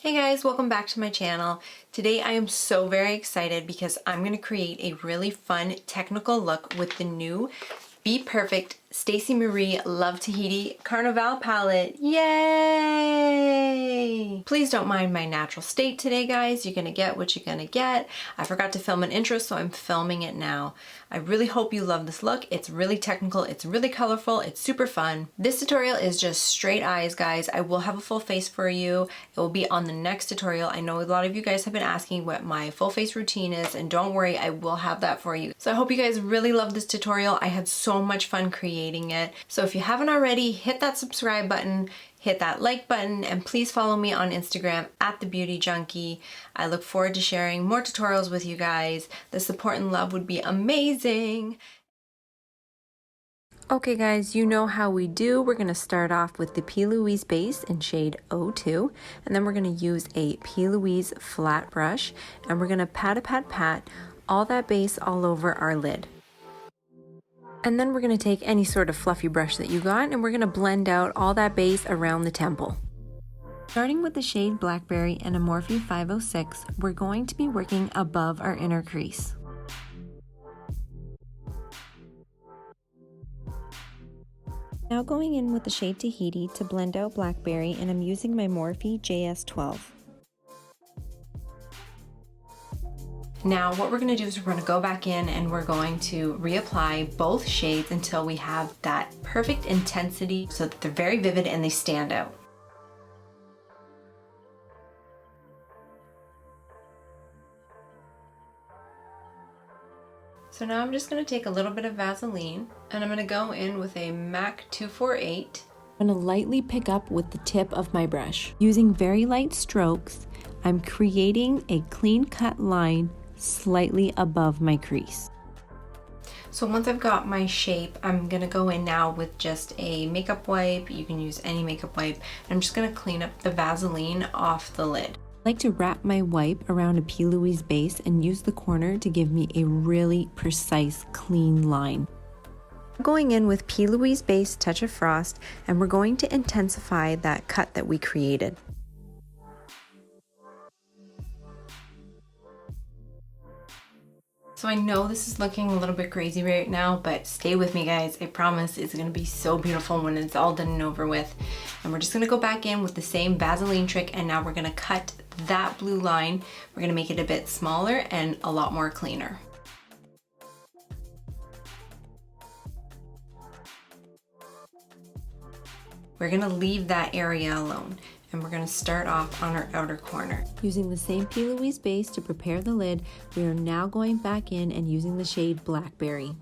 Hey guys, welcome back to my channel. Today I am so very excited because I'm going to create a really fun technical look with the new BPerfect Stacey Marie Love Tahiti Carnival palette. Yay! Please don't mind my natural state today, guys. You're gonna get what you're gonna get. I forgot to film an intro, so I'm filming it now. I really hope you love this look. It's really technical, it's really colorful, it's super fun. This tutorial is just straight eyes, guys. I will have a full face for you. It will be on the next tutorial. I know a lot of you guys have been asking what my full face routine is, and don't worry, I will have that for you. So I hope you guys really love this tutorial. I had so much fun creating it. So if you haven't already, hit that subscribe button, hit that like button, and please follow me on Instagram at The Beauty Junkie. I look forward to sharing more tutorials with you guys. The support and love would be amazing. Okay guys, you know how we do. We're going to start off with the P. Louise base in shade 02, and then we're going to use a P. Louise flat brush, and we're going to pat all that base all over our lid. And then we're going to take any sort of fluffy brush that you got, and we're going to blend out all that base around the temple. Starting with the shade Blackberry and a Morphe 506, we're going to be working above our inner crease. Now going in with the shade Tahiti to blend out Blackberry, and I'm using my Morphe JS12. Now what we're going to do is we're going to go back in and we're going to reapply both shades until we have that perfect intensity so that they're very vivid and they stand out. So now I'm just going to take a little bit of Vaseline and I'm going to go in with a MAC 248. I'm going to lightly pick up with the tip of my brush. Using very light strokes, I'm creating a clean cut line slightly above my crease. So once I've got my shape, I'm gonna go in now with just a makeup wipe. You can use any makeup wipe. I'm just gonna clean up the Vaseline off the lid. I like to wrap my wipe around a P. Louise base and use the corner to give me a really precise, clean line. I'm going in with P. Louise base Touch of Frost, and we're going to intensify that cut that we created. So I know this is looking a little bit crazy right now, but stay with me guys. I promise it's gonna be so beautiful when it's all done and over with. And we're just gonna go back in with the same Vaseline trick, and now we're gonna cut that blue line. We're gonna make it a bit smaller and a lot more cleaner. We're gonna leave that area alone. And we're going to start off on our outer corner. Using the same P. Louise base to prepare the lid, we are now going back in and using the shade Blackberry.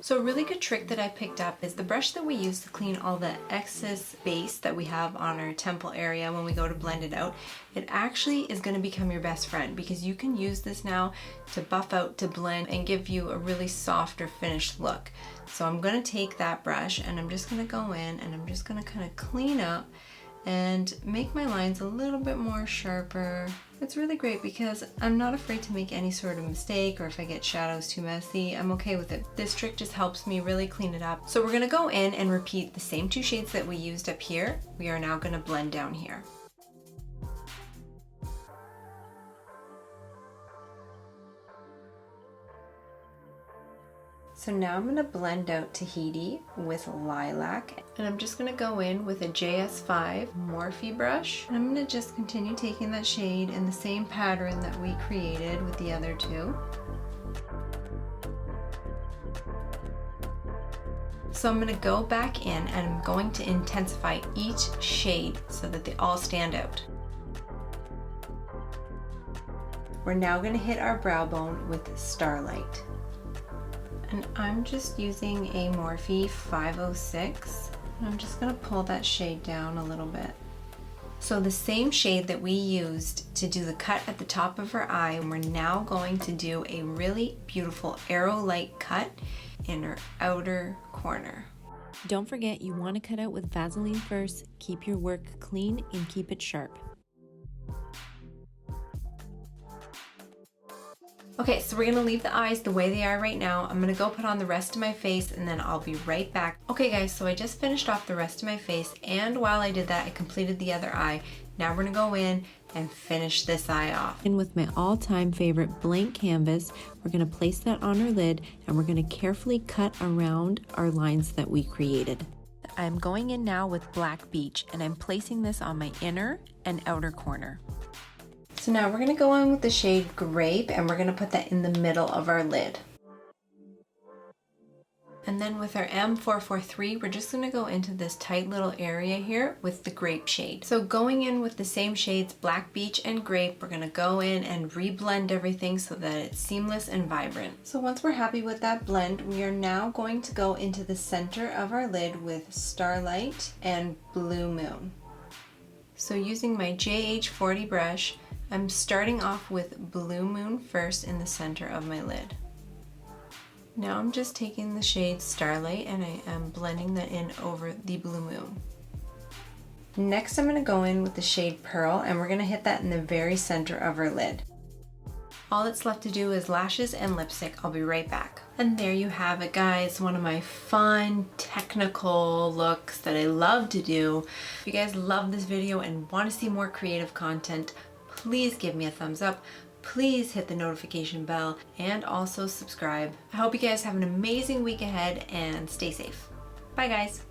So a really good trick that I picked up is the brush that we use to clean all the excess base that we have on our temple area when we go to blend it out. It actually is going to become your best friend because you can use this now to buff out, to blend, and give you a really softer finished look. So I'm going to take that brush and I'm just going to go in and I'm just going to kind of clean up and make my lines a little bit more sharper. It's really great because I'm not afraid to make any sort of mistake, or if I get shadows too messy, I'm okay with it. This trick just helps me really clean it up. So we're gonna go in and repeat the same two shades that we used up here. We are now gonna blend down here. So now I'm going to blend out Tahiti with Lilac, and I'm just going to go in with a JS5 Morphe brush, and I'm going to just continue taking that shade in the same pattern that we created with the other two. So I'm going to go back in and I'm going to intensify each shade so that they all stand out. We're now going to hit our brow bone with Starlight. And I'm just using a Morphe 506. And I'm just gonna pull that shade down a little bit. So the same shade that we used to do the cut at the top of her eye, we're now going to do a really beautiful arrow-like cut in her outer corner. Don't forget, you want to cut out with Vaseline first. Keep your work clean and keep it sharp. Okay, so we're gonna leave the eyes the way they are right now. I'm gonna go put on the rest of my face and then I'll be right back. Okay guys, so I just finished off the rest of my face, and while I did that, I completed the other eye. Now we're gonna go in and finish this eye off. And with my all-time favorite blank canvas, we're gonna place that on our lid and we're gonna carefully cut around our lines that we created. I'm going in now with Black Beach, and I'm placing this on my inner and outer corner. So now we're gonna go in with the shade Grape, and we're gonna put that in the middle of our lid. And then with our M443, we're just gonna go into this tight little area here with the Grape shade. So going in with the same shades, Black Beach and Grape, we're gonna go in and reblend everything so that it's seamless and vibrant. So once we're happy with that blend, we are now going to go into the center of our lid with Starlight and Blue Moon. So using my JH40 brush, I'm starting off with Blue Moon first in the center of my lid. Now I'm just taking the shade Starlight and I am blending that in over the Blue Moon. Next I'm going to go in with the shade Pearl, and we're going to hit that in the very center of our lid. All that's left to do is lashes and lipstick. I'll be right back. And there you have it, guys. One of my fun, technical looks that I love to do. If you guys love this video and want to see more creative content, please give me a thumbs up. Please hit the notification bell and also subscribe. I hope you guys have an amazing week ahead and stay safe. Bye guys.